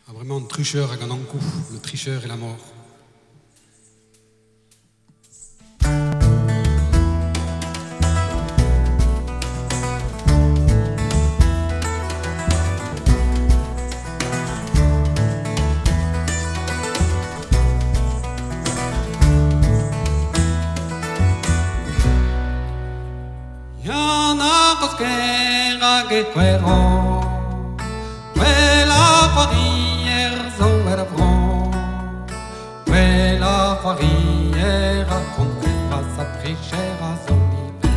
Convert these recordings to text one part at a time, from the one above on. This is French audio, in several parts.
Ah, vraiment un tricheur à Ganankou, le tricheur et la mort. Yana cosquera que cuero, quella fariera era bron, quella fariera contra sa prichera zonive.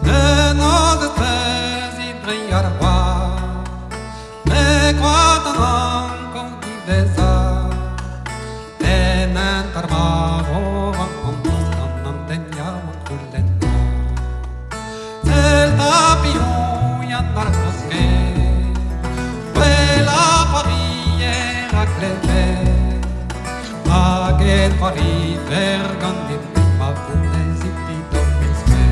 De nos tresi brillar qua, le quatan con divesa, e n'entarmavo con non teniamo cullenta. El tapion y andar bosque, quella fariera cleve, a che fari vergandi ma punte zitti dormisme.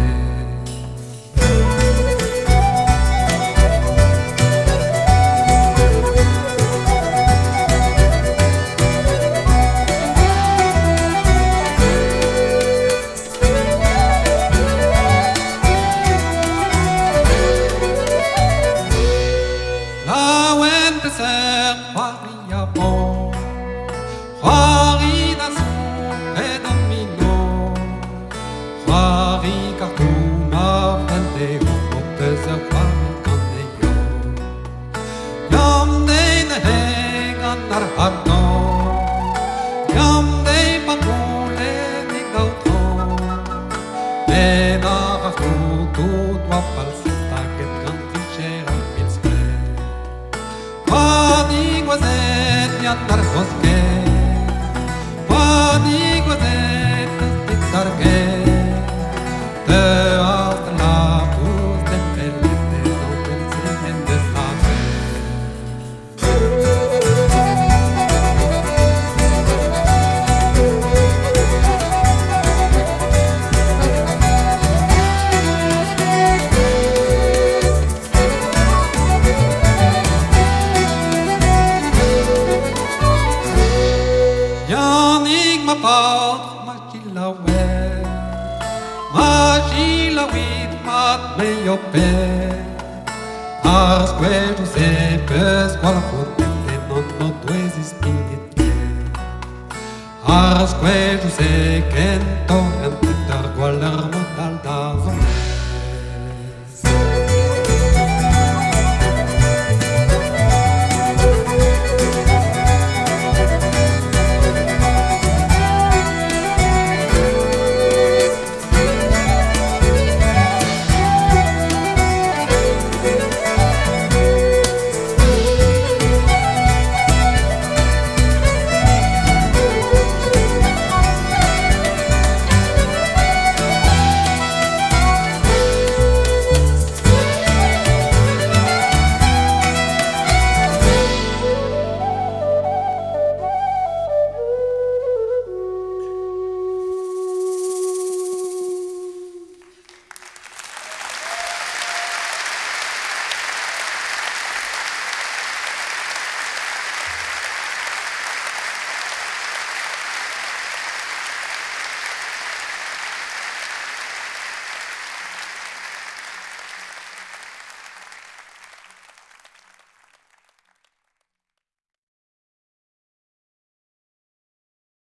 Ser faria bom, fari da su e domino, fari cartuna frente o peser fari candeio. Yam de negan nar hardo, yam de pangole ni gautro, e na rastu tu tua falsetta che canticera milspe. Padi guazetti andar bosque, padi guazetti stizzar che, te hasta la bus de pelete non pensi de state. Ma pot magila we, magila wit mat me yo pe. Asque tu sepes qual fonte non tu esistiti. Asque tu se che torrente